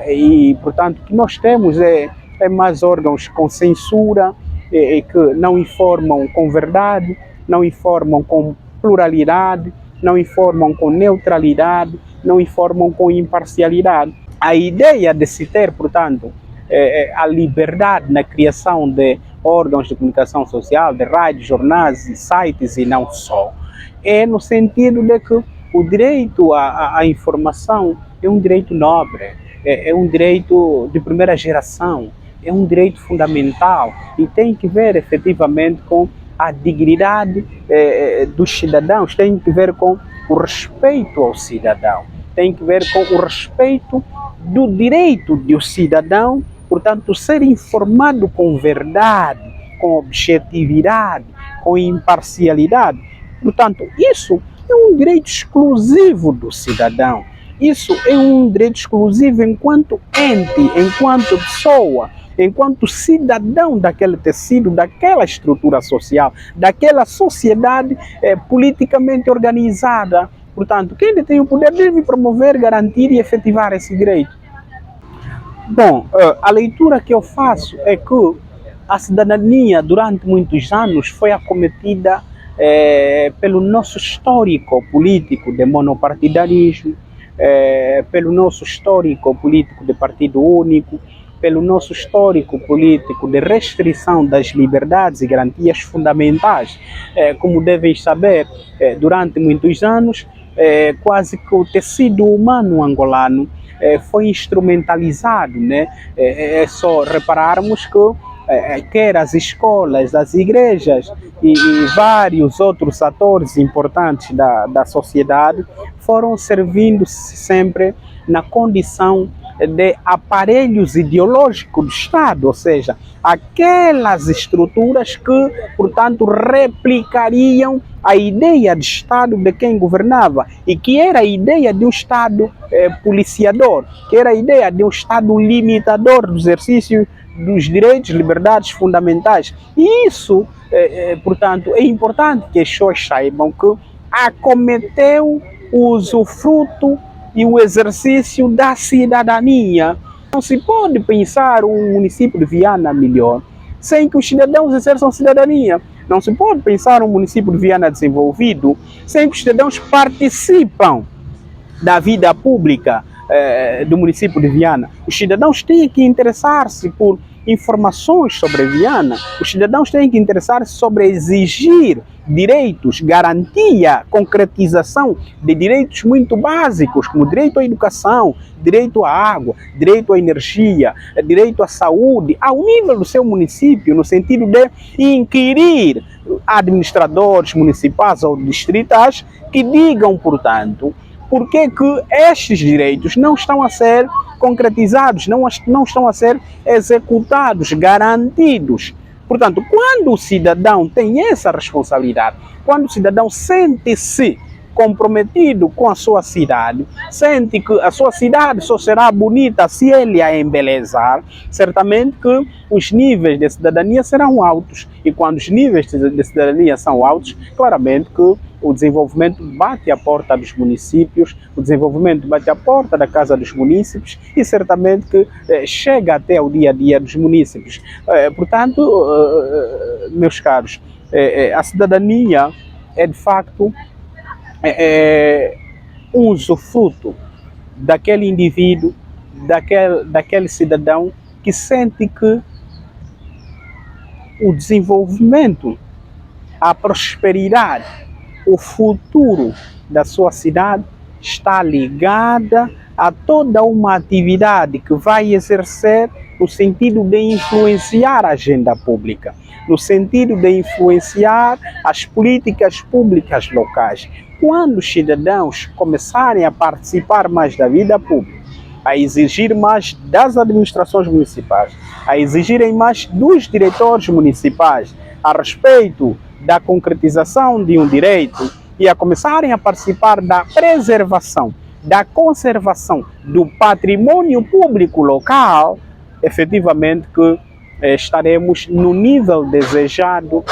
E, portanto, o que nós temos é mais órgãos com censura, que não informam com verdade, não informam com pluralidade, não informam com neutralidade, não informam com imparcialidade. A ideia de se ter, portanto, a liberdade na criação de órgãos de comunicação social, de rádios, jornais, sites e não só, é no sentido de que o direito à informação é um direito nobre, é um direito de primeira geração, é um direito fundamental e tem que ver efetivamente com a dignidade dos cidadãos, tem que ver com o respeito ao cidadão, tem que ver com o respeito do direito do cidadão, portanto, ser informado com verdade, com objetividade, com imparcialidade. Portanto, isso é um direito exclusivo do cidadão. Isso é um direito exclusivo enquanto ente, enquanto pessoa, enquanto cidadão daquele tecido, daquela estrutura social, daquela sociedade politicamente organizada. Portanto, quem detém o poder deve promover, garantir e efetivar esse direito. Bom, a leitura que eu faço é que a cidadania, durante muitos anos, foi acometida pelo nosso histórico político de monopartidarismo, pelo nosso histórico político de partido único, pelo nosso histórico político de restrição das liberdades e garantias fundamentais. Como devem saber, durante muitos anos, quase que o tecido humano angolano foi instrumentalizado, né? É só repararmos que quer as escolas, as igrejas e vários outros atores importantes da sociedade foram servindo sempre na condição de aparelhos ideológicos do Estado, ou seja, aquelas estruturas que, portanto, replicariam a ideia de Estado de quem governava e que era a ideia de um Estado policiador, que era a ideia de um Estado limitador do exercício dos direitos e liberdades fundamentais. E isso, portanto, é importante que as pessoas saibam que acometeu o usufruto e o exercício da cidadania. Não se pode pensar um município de Viana melhor sem que os cidadãos exerçam cidadania. Não se pode pensar um município de Viana desenvolvido sem que os cidadãos participam da vida pública do município de Viana. Os cidadãos têm que interessar-se por informações sobre Viana, os cidadãos têm que interessar-se sobre exigir direitos, garantia, concretização de direitos muito básicos, como direito à educação, direito à água, direito à energia, direito à saúde, ao nível do seu município, no sentido de inquirir administradores municipais ou distritais que digam, portanto, por que estes direitos não estão a ser concretizados, não estão a ser executados, garantidos. Portanto, quando o cidadão tem essa responsabilidade, quando o cidadão sente-se comprometido com a sua cidade, sente que a sua cidade só será bonita se ele a embelezar, certamente que os níveis de cidadania serão altos. E quando os níveis de cidadania são altos, claramente que o desenvolvimento bate à porta dos municípios, o desenvolvimento bate à porta da Casa dos Munícipes e certamente que chega até o dia a dia dos munícipes. Portanto, meus caros, a cidadania é de facto um usufruto daquele indivíduo, daquele cidadão que sente que o desenvolvimento, a prosperidade, o futuro da sua cidade está ligada a toda uma atividade que vai exercer no sentido de influenciar a agenda pública, no sentido de influenciar as políticas públicas locais. Quando os cidadãos começarem a participar mais da vida pública, a exigir mais das administrações municipais, a exigirem mais dos diretores municipais a respeito da concretização de um direito e a começarem a participar da preservação, da conservação do patrimônio público local, efetivamente que estaremos no nível desejado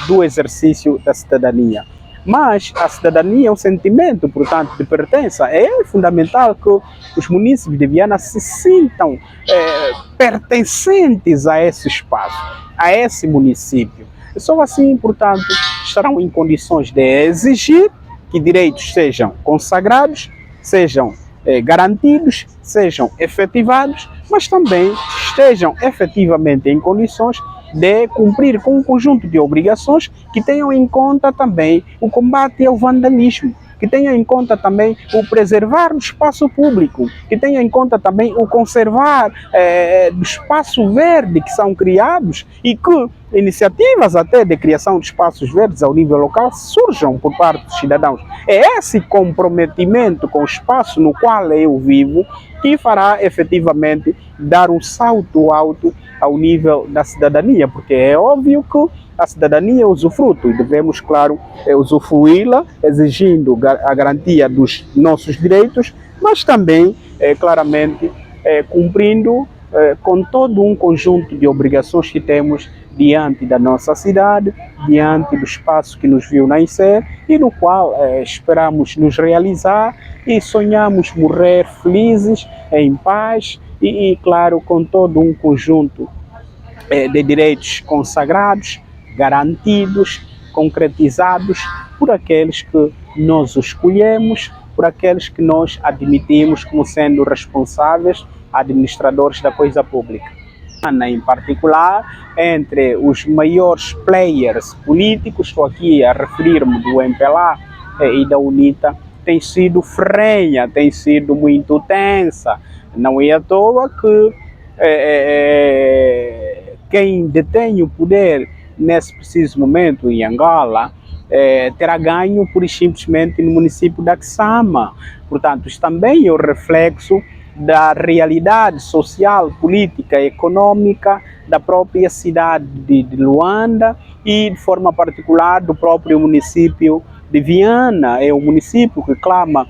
do exercício da cidadania. Mas a cidadania é um sentimento, portanto, de pertença. É fundamental que os munícipes de Viana se sintam pertencentes a esse espaço, a esse município. Só assim, portanto, estarão em condições de exigir que direitos sejam consagrados, sejam garantidos, sejam efetivados, mas também estejam efetivamente em condições de cumprir com um conjunto de obrigações que tenham em conta também o combate ao vandalismo, que tenham em conta também o preservar do espaço público, que tenham em conta também o conservar do espaço verde que são criados e que iniciativas até de criação de espaços verdes ao nível local surjam por parte dos cidadãos. É esse comprometimento com o espaço no qual eu vivo que fará efetivamente dar um salto alto ao nível da cidadania, porque é óbvio que a cidadania é usufruto e devemos, claro, usufruí-la, exigindo a garantia dos nossos direitos, mas também, claramente, cumprindo com todo um conjunto de obrigações que temos diante da nossa cidade, diante do espaço que nos viu nascer e no qual esperamos nos realizar e sonhamos morrer felizes, em paz e, claro, com todo um conjunto de direitos consagrados, garantidos, concretizados por aqueles que nós escolhemos, por aqueles que nós admitimos como sendo responsáveis, administradores da coisa pública. Em particular, entre os maiores players políticos, estou aqui a referir-me do MPLA e da UNITA, tem sido ferrenha, tem sido muito tensa. Não é à toa que quem detém o poder nesse preciso momento em Angola terá ganho pura e simplesmente no município de Axama. Portanto, isso também é o reflexo da realidade social, política e econômica da própria cidade de Luanda e, de forma particular, do próprio município de Viana. É um município que clama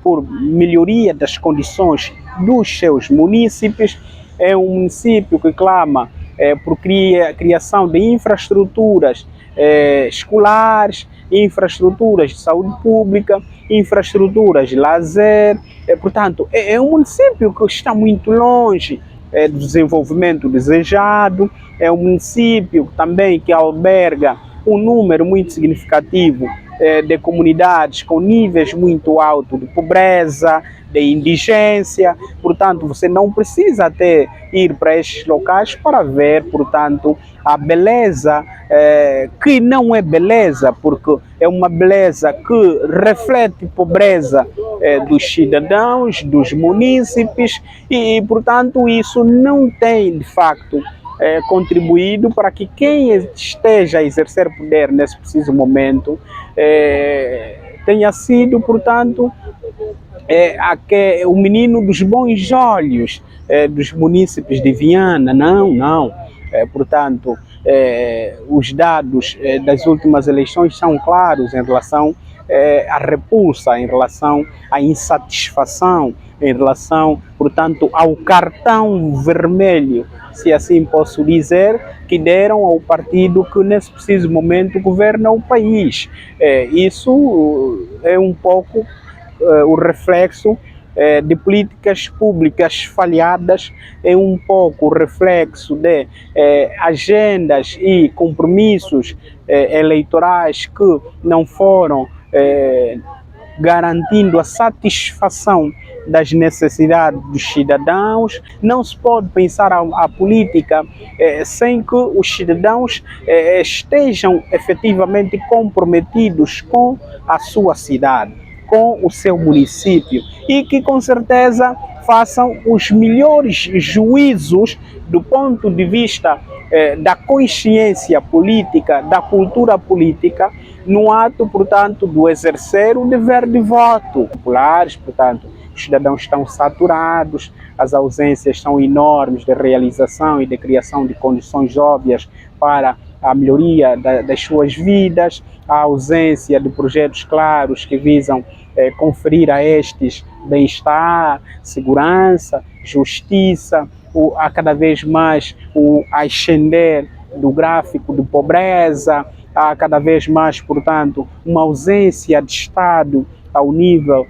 por melhoria das condições dos seus munícipes, é um município que clama por criação de infraestruturas escolares, infraestruturas de saúde pública, infraestruturas de lazer. Portanto, é um município que está muito longe do desenvolvimento desejado, é um município também que alberga um número muito significativo de comunidades com níveis muito altos de pobreza, de indigência. Portanto, você não precisa até ir para estes locais para ver, portanto, a beleza que não é beleza, porque é uma beleza que reflete pobreza dos cidadãos, dos munícipes e, portanto, isso não tem, de facto, contribuído para que quem esteja a exercer poder nesse preciso momento tenha sido, portanto, o menino dos bons olhos dos munícipes de Viana. Não. Portanto, os dados das últimas eleições são claros em relação a repulsa em relação à insatisfação, em relação, portanto, ao cartão vermelho, se assim posso dizer, que deram ao partido que nesse preciso momento governa o país. Isso é um pouco o reflexo de políticas públicas falhadas, é um pouco o reflexo de agendas e compromissos eleitorais que não foram garantindo a satisfação das necessidades dos cidadãos. Não se pode pensar a política sem que os cidadãos estejam efetivamente comprometidos com a sua cidade, com o seu município, e que com certeza façam os melhores juízos do ponto de vista da consciência política, da cultura política, no ato, portanto, do exercer o dever de voto. Populares, portanto, os cidadãos estão saturados, as ausências são enormes de realização e de criação de condições óbvias para a melhoria das suas vidas, a ausência de projetos claros que visam conferir a estes bem-estar, segurança, justiça, a cada vez mais ascender do gráfico de pobreza, há cada vez mais, portanto, uma ausência de Estado ao nível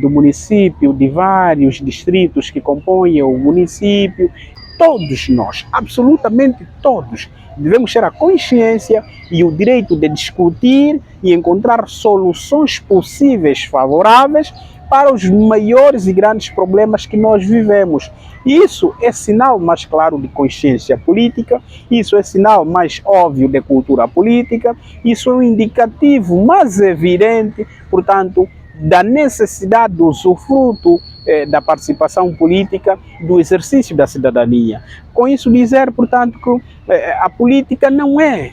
do município, de vários distritos que compõem o município. Todos nós, absolutamente todos, devemos ter a consciência e o direito de discutir e encontrar soluções possíveis favoráveis para os maiores e grandes problemas que nós vivemos. Isso é sinal mais claro de consciência política, isso é sinal mais óbvio de cultura política, isso é um indicativo mais evidente, portanto, da necessidade do usufruto da participação política, do exercício da cidadania. Com isso dizer, portanto, que a política não é,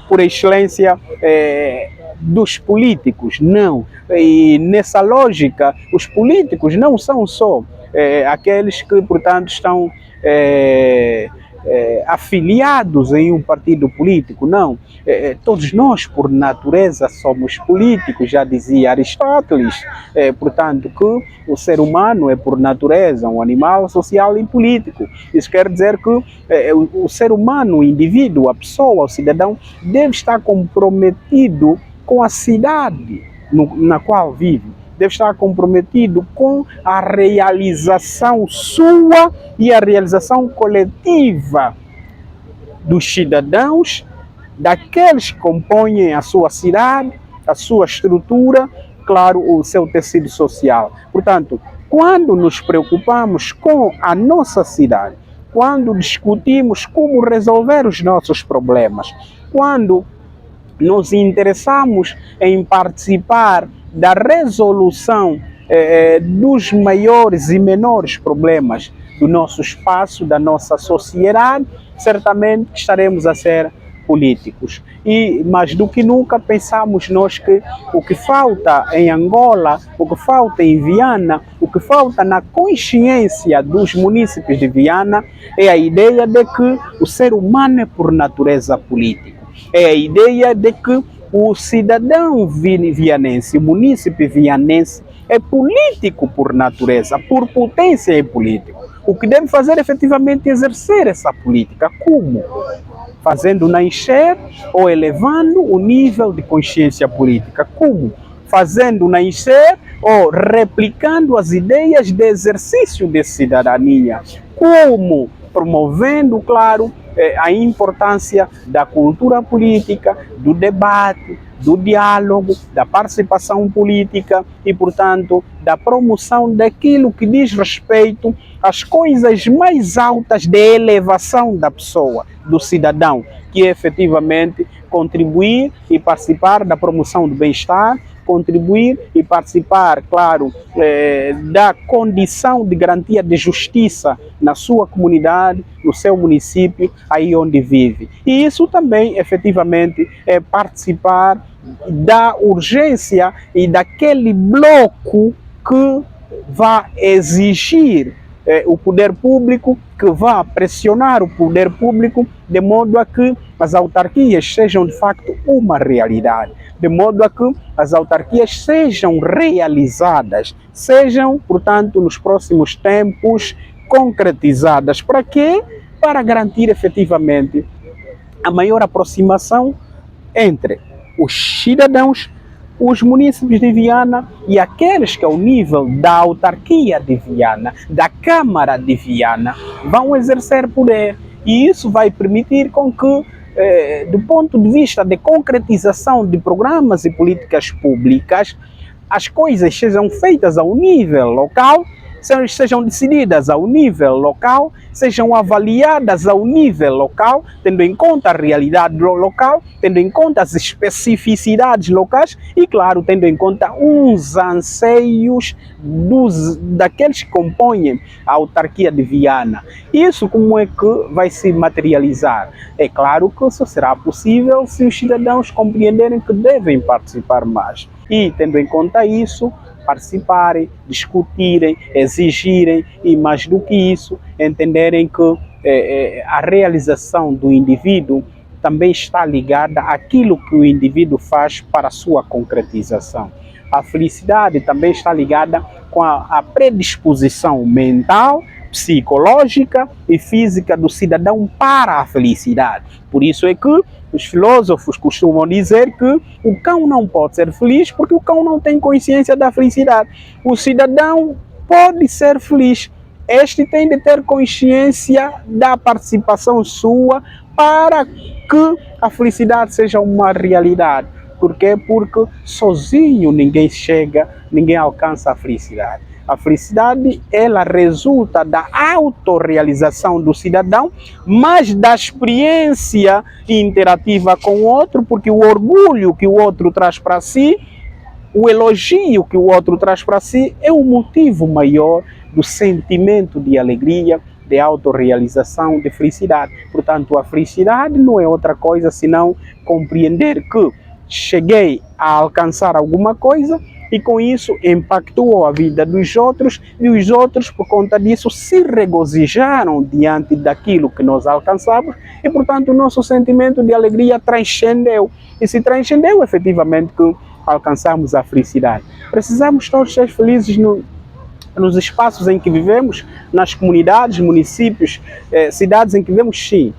por excelência, dos políticos, não. E nessa lógica, os políticos não são só aqueles que, portanto, estão afiliados em um partido político, não. Todos nós, por natureza, somos políticos, já dizia Aristóteles, portanto, que o ser humano é, por natureza, um animal social e político. Isso quer dizer que o ser humano, o indivíduo, a pessoa, o cidadão, deve estar comprometido com a cidade na qual vive, deve estar comprometido com a realização sua e a realização coletiva dos cidadãos, daqueles que compõem a sua cidade, a sua estrutura, claro, o seu tecido social. Portanto, quando nos preocupamos com a nossa cidade, quando discutimos como resolver os nossos problemas, quando nos interessamos em participar da resolução dos maiores e menores problemas do nosso espaço, da nossa sociedade, certamente estaremos a ser políticos. E mais do que nunca pensamos nós que o que falta em Angola, o que falta em Viana, o que falta na consciência dos munícipes de Viana é a ideia de que o ser humano é por natureza político. É a ideia de que o cidadão vianense, o munícipe vianense, é político por natureza, por potência é político. O que deve fazer efetivamente é exercer essa política. Como? Fazendo nascer ou elevando o nível de consciência política. Como? Fazendo nascer ou replicando as ideias de exercício de cidadania. Como? Promovendo, claro, a importância da cultura política, do debate, do diálogo, da participação política e, portanto, da promoção daquilo que diz respeito às coisas mais altas de elevação da pessoa, do cidadão, que é efetivamente contribuir e participar da promoção do bem-estar, contribuir e participar, claro, da condição de garantia de justiça na sua comunidade, no seu município, aí onde vive. E isso também, efetivamente, é participar da urgência e daquele bloco que vai exigir o poder público, que vá pressionar o poder público de modo a que as autarquias sejam de facto uma realidade, de modo a que as autarquias sejam realizadas, sejam, portanto, nos próximos tempos concretizadas. Para quê? Para garantir efetivamente a maior aproximação entre os cidadãos, os munícipes de Viana e aqueles que ao nível da autarquia de Viana, da Câmara de Viana, vão exercer poder. E isso vai permitir com que, do ponto de vista de concretização de programas e políticas públicas, as coisas sejam feitas ao nível local, sejam decididas ao nível local, sejam avaliadas ao nível local, tendo em conta a realidade local, tendo em conta as especificidades locais e, claro, tendo em conta os anseios daqueles que compõem a autarquia de Viana. Isso como é que vai se materializar? É claro que isso será possível se os cidadãos compreenderem que devem participar mais. E, tendo em conta isso, participarem, discutirem, exigirem e, mais do que isso, entenderem que a realização do indivíduo também está ligada àquilo que o indivíduo faz para a sua concretização. A felicidade também está ligada com a predisposição mental, psicológica e física do cidadão para a felicidade. Por isso é que os filósofos costumam dizer que o cão não pode ser feliz porque o cão não tem consciência da felicidade. O cidadão pode ser feliz. Este tem de ter consciência da participação sua para que a felicidade seja uma realidade. Por quê? Porque sozinho ninguém chega, ninguém alcança a felicidade. A felicidade, ela resulta da autorrealização do cidadão, mas da experiência interativa com o outro, porque o orgulho que o outro traz para si, o elogio que o outro traz para si, é o motivo maior do sentimento de alegria, de autorrealização, de felicidade. Portanto, a felicidade não é outra coisa senão compreender que cheguei a alcançar alguma coisa e com isso impactou a vida dos outros e os outros, por conta disso, se regozijaram diante daquilo que nós alcançamos e, portanto, o nosso sentimento de alegria transcendeu. E se transcendeu, efetivamente, que alcançamos a felicidade. Precisamos todos ser felizes nos espaços em que vivemos, nas comunidades, municípios, cidades em que vivemos, sim.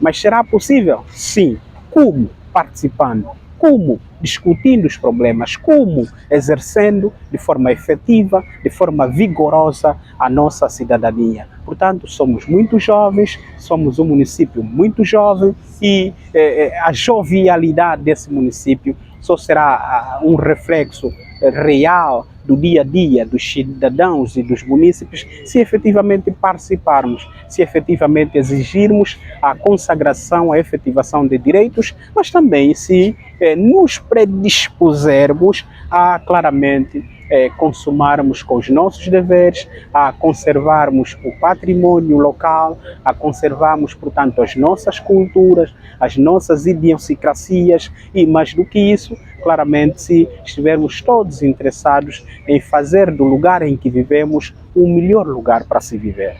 Mas será possível? Sim. Como? Participando. Como? Discutindo os problemas. Como? Exercendo de forma efetiva, de forma vigorosa a nossa cidadania. Portanto, somos muito jovens, somos um município muito jovem e a jovialidade desse município só será um reflexo real do dia a dia dos cidadãos e dos munícipes se efetivamente participarmos, se efetivamente exigirmos a consagração, a efetivação de direitos, mas também se nos predispusermos a claramente consumarmos com os nossos deveres, a conservarmos o patrimônio local, a conservarmos, portanto, as nossas culturas, as nossas idiosincrasias e, mais do que isso, claramente, se estivermos todos interessados em fazer do lugar em que vivemos o melhor lugar para se viver.